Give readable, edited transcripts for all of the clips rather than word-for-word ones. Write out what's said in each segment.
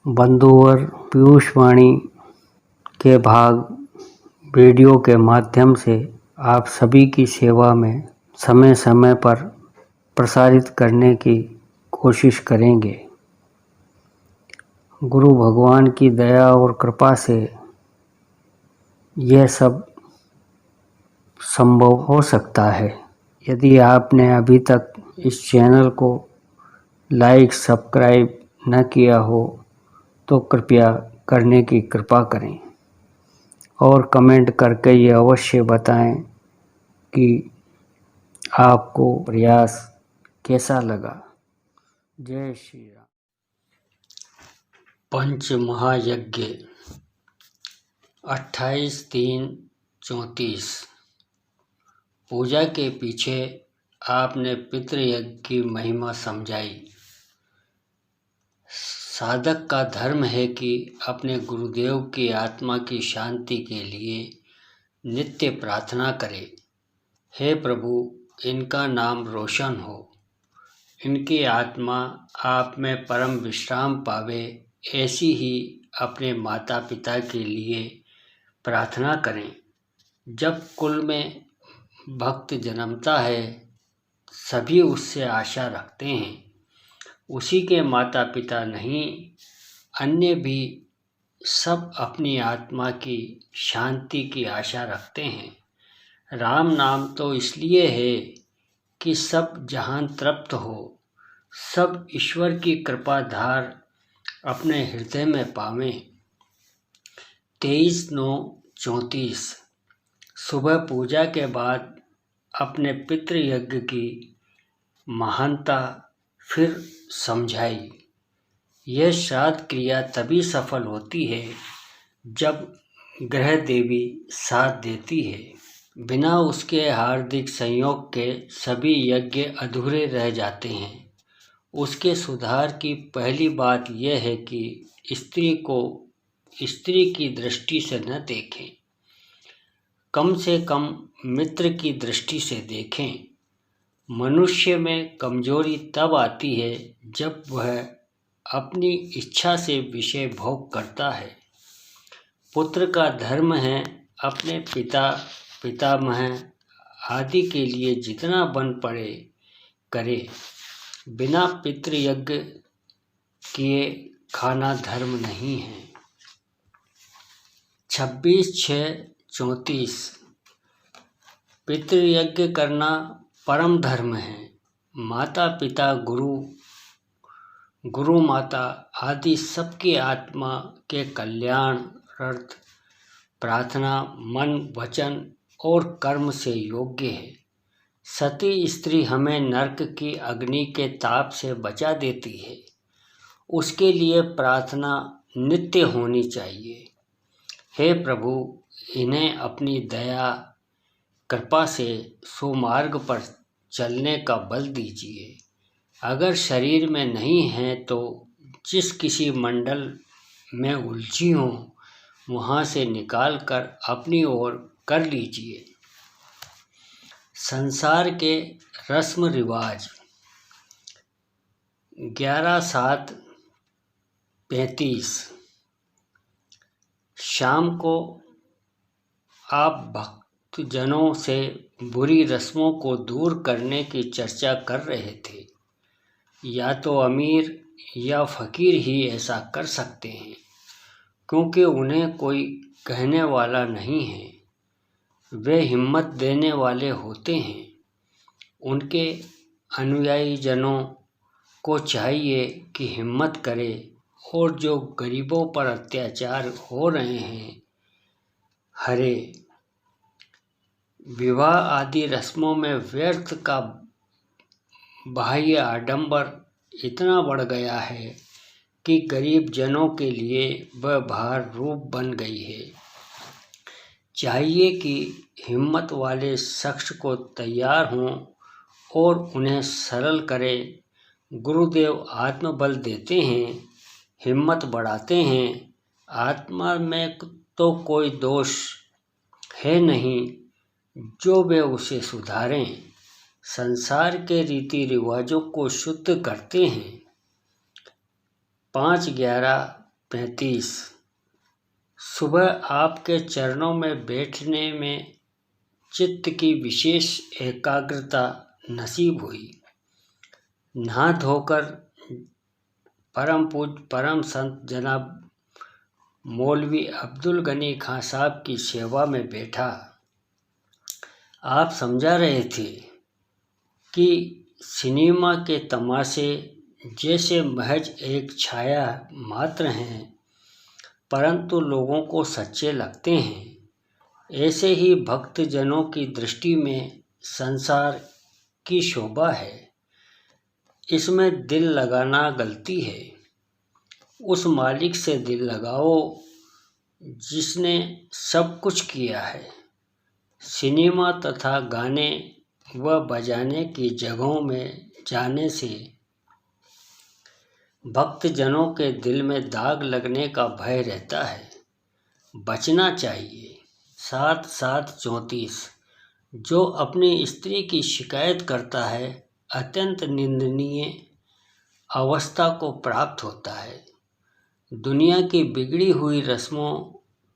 बंधुवर पीयूषवाणी के भाग वीडियो के माध्यम से आप सभी की सेवा में समय समय पर प्रसारित करने की कोशिश करेंगे। गुरु भगवान की दया और कृपा से यह सब संभव हो सकता है। यदि आपने अभी तक इस चैनल को लाइक सब्सक्राइब न किया हो तो कृपया करने की कृपा करें और कमेंट करके ये अवश्य बताएं कि आपको प्रयास कैसा लगा। जय श्री राम। पंच महायज्ञ 28/3/34। पूजा के पीछे आपने पितृयज्ञ की महिमा समझाई। साधक का धर्म है कि अपने गुरुदेव की आत्मा की शांति के लिए नित्य प्रार्थना करे। हे प्रभु, इनका नाम रोशन हो, इनकी आत्मा आप में परम विश्राम पावे, ऐसी ही अपने माता पिता के लिए प्रार्थना करें। जब कुल में भक्त जन्मता है सभी उससे आशा रखते हैं। उसी के माता पिता नहीं, अन्य भी सब अपनी आत्मा की शांति की आशा रखते हैं। राम नाम तो इसलिए है कि सब जहान तृप्त हो, सब ईश्वर की कृपा धार अपने हृदय में पावें। 23/9/34। सुबह पूजा के बाद अपने पितृयज्ञ की महानता फिर समझाई। यह श्राद्ध क्रिया तभी सफल होती है जब ग्रह देवी साथ देती है। बिना उसके हार्दिक संयोग के सभी यज्ञ अधूरे रह जाते हैं। उसके सुधार की पहली बात यह है कि स्त्री को स्त्री की दृष्टि से न देखें, कम से कम मित्र की दृष्टि से देखें। मनुष्य में कमजोरी तब आती है जब वह अपनी इच्छा से विषय भोग करता है। पुत्र का धर्म है अपने पिता पितामह आदि के लिए जितना बन पड़े करे। बिना पितृयज्ञ किए खाना धर्म नहीं है। 26/6/34। पितृयज्ञ करना परम धर्म है। माता पिता गुरु माता आदि सबकी आत्मा के कल्याणार्थ प्रार्थना मन वचन और कर्म से योग्य है। सती स्त्री हमें नरक की अग्नि के ताप से बचा देती है। उसके लिए प्रार्थना नित्य होनी चाहिए। हे प्रभु, इन्हें अपनी दया कृपा से सुमार्ग पर चलने का बल दीजिए। अगर शरीर में नहीं है तो जिस किसी मंडल में उलझी हो वहाँ से निकाल कर अपनी ओर कर लीजिए। संसार के रस्म रिवाज। 11/7/35। शाम को आप भक्तजनों से बुरी रस्मों को दूर करने की चर्चा कर रहे थे। या तो अमीर या फकीर ही ऐसा कर सकते हैं, क्योंकि उन्हें कोई कहने वाला नहीं है। वे हिम्मत देने वाले होते हैं। उनके अनुयायी जनों को चाहिए कि हिम्मत करें और जो गरीबों पर अत्याचार हो रहे हैं हरे। विवाह आदि रस्मों में व्यर्थ का बाह्य आडंबर इतना बढ़ गया है कि गरीब जनों के लिए वह भार रूप बन गई है। चाहिए कि हिम्मत वाले शख्स को तैयार हों और उन्हें सरल करें। गुरुदेव आत्मबल देते हैं, हिम्मत बढ़ाते हैं। आत्मा में तो कोई दोष है नहीं जो वे उसे सुधारें। संसार के रीति रिवाजों को शुद्ध करते हैं। 5/11 35। सुबह आपके चरणों में बैठने में चित्त की विशेष एकाग्रता नसीब हुई। नहा धोकर परम पूज्य परम संत जनाब मौलवी अब्दुल गनी खां साहब की सेवा में बैठा। आप समझा रहे थे कि सिनेमा के तमाशे जैसे महज एक छाया मात्र हैं, परंतु लोगों को सच्चे लगते हैं। ऐसे ही भक्तजनों की दृष्टि में संसार की शोभा है, इसमें दिल लगाना गलती है। उस मालिक से दिल लगाओ जिसने सब कुछ किया है। सिनेमा तथा गाने व बजाने की जगहों में जाने से भक्तजनों के दिल में दाग लगने का भय रहता है, बचना चाहिए। 7/7/34। जो अपनी स्त्री की शिकायत करता है अत्यंत निंदनीय अवस्था को प्राप्त होता है। दुनिया की बिगड़ी हुई रस्मों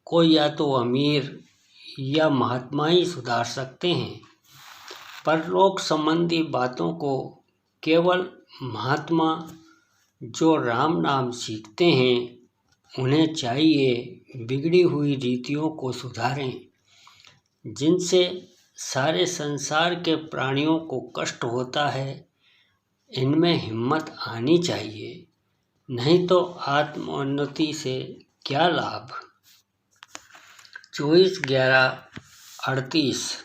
को या तो अमीर या महात्मा ही सुधार सकते हैं। परलोक संबंधी बातों को केवल महात्मा जो राम नाम सीखते हैं उन्हें चाहिए बिगड़ी हुई रीतियों को सुधारें, जिनसे सारे संसार के प्राणियों को कष्ट होता है। इनमें हिम्मत आनी चाहिए, नहीं तो आत्मोन्नति से क्या लाभ। 24/11/38।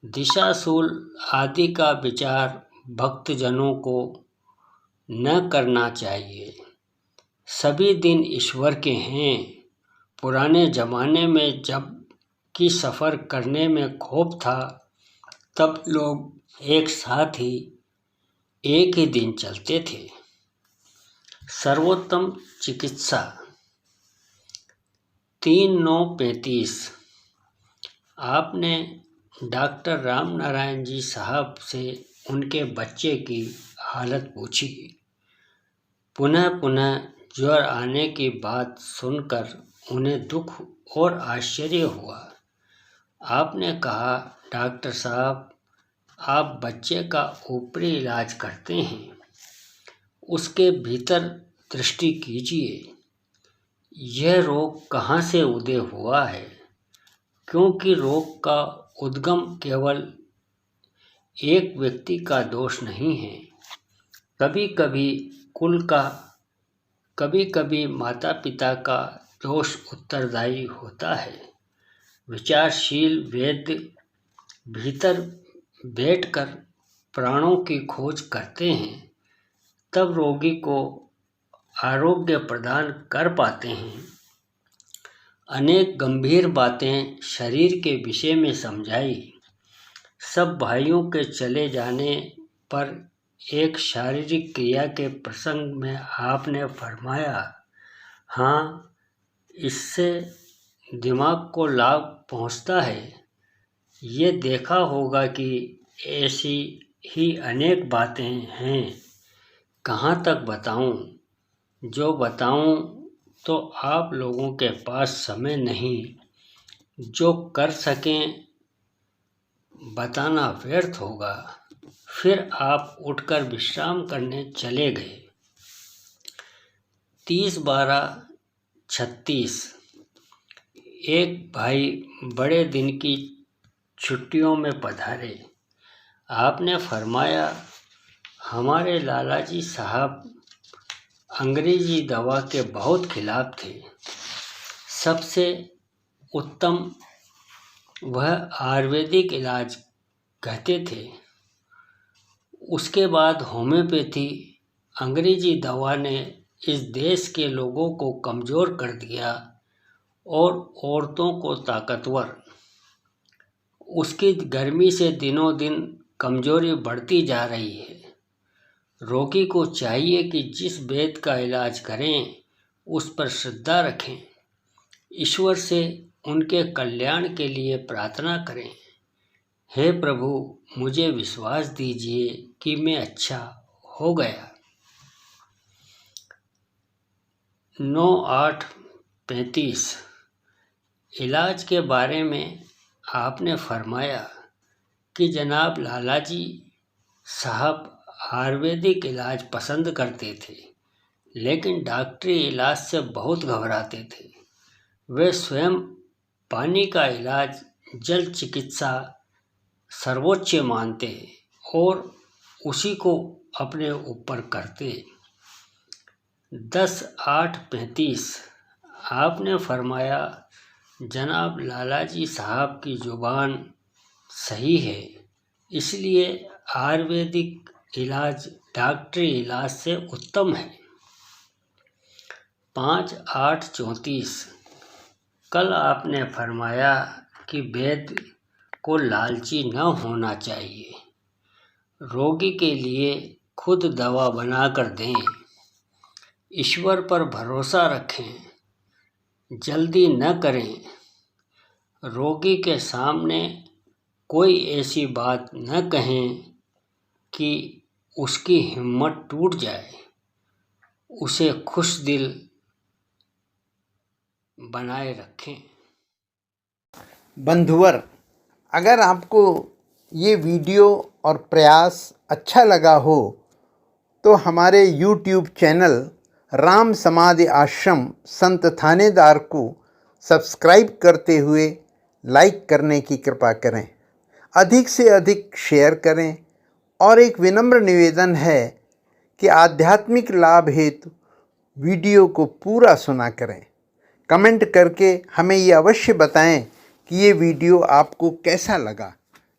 दिशाशूल आदि का विचार भक्तजनों को न करना चाहिए। सभी दिन ईश्वर के हैं। पुराने जमाने में जब कि सफ़र करने में खौफ था, तब लोग एक साथ ही एक ही दिन चलते थे। सर्वोत्तम चिकित्सा। 3/9/35। आपने डॉक्टर राम नारायण जी साहब से उनके बच्चे की हालत पूछी। पुनः पुनः ज्वर आने की बात सुनकर उन्हें दुख और आश्चर्य हुआ। आपने कहा, डॉक्टर साहब, आप बच्चे का ऊपरी इलाज करते हैं, उसके भीतर दृष्टि कीजिए। यह रोग कहाँ से उदय हुआ है, क्योंकि रोग का उद्गम केवल एक व्यक्ति का दोष नहीं है। कभी कभी कुल का, कभी कभी माता पिता का दोष उत्तरदायी होता है। विचारशील वैद्य भीतर बैठकर प्राणों की खोज करते हैं, तब रोगी को आरोग्य प्रदान कर पाते हैं। अनेक गंभीर बातें शरीर के विषय में समझाई। सब भाइयों के चले जाने पर एक शारीरिक क्रिया के प्रसंग में आपने फरमाया, हाँ, इससे दिमाग को लाभ पहुँचता है। ये देखा होगा कि ऐसी ही अनेक बातें हैं। कहाँ तक बताऊं? जो बताऊं तो आप लोगों के पास समय नहीं। जो कर सकें बताना व्यर्थ होगा। फिर आप उठकर विश्राम करने चले गए। 30/12/36। एक भाई बड़े दिन की छुट्टियों में पधारे। आपने फरमाया, हमारे लालाजी साहब अंग्रेजी दवा के बहुत खिलाफ थे। सबसे उत्तम वह आयुर्वेदिक इलाज कहते थे। उसके बाद होम्योपैथी, अंग्रेजी दवा ने इस देश के लोगों को कमज़ोर कर दिया और औरतों को ताकतवर। उसकी गर्मी से दिनों दिन कमज़ोरी बढ़ती जा रही है। रोगी को चाहिए कि जिस वैद्य का इलाज करें उस पर श्रद्धा रखें, ईश्वर से उनके कल्याण के लिए प्रार्थना करें। हे प्रभु, मुझे विश्वास दीजिए कि मैं अच्छा हो गया। 9/8/35 इलाज के बारे में आपने फरमाया कि जनाब लालाजी साहब आयुर्वेदिक इलाज पसंद करते थे, लेकिन डॉक्टरी इलाज से बहुत घबराते थे। वे स्वयं पानी का इलाज, जल चिकित्सा सर्वोच्च मानते और उसी को अपने ऊपर करते। 10/8/35 आपने फरमाया जनाब लालाजी साहब की जुबान सही है, इसलिए आयुर्वेदिक इलाज डॉक्टरी इलाज से उत्तम है। 5/8/34 कल आपने फरमाया कि वैद्य को लालची न होना चाहिए, रोगी के लिए खुद दवा बनाकर दें, ईश्वर पर भरोसा रखें, जल्दी न करें, रोगी के सामने कोई ऐसी बात न कहें कि उसकी हिम्मत टूट जाए, उसे खुश दिल बनाए रखें। बंधुवर, अगर आपको ये वीडियो और प्रयास अच्छा लगा हो तो हमारे YouTube चैनल राम समाधि आश्रम संत थानेदार को सब्सक्राइब करते हुए लाइक करने की कृपा करें, अधिक से अधिक शेयर करें और एक विनम्र निवेदन है कि आध्यात्मिक लाभ हेतु वीडियो को पूरा सुना करें। कमेंट करके हमें ये अवश्य बताएं कि ये वीडियो आपको कैसा लगा।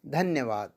धन्यवाद।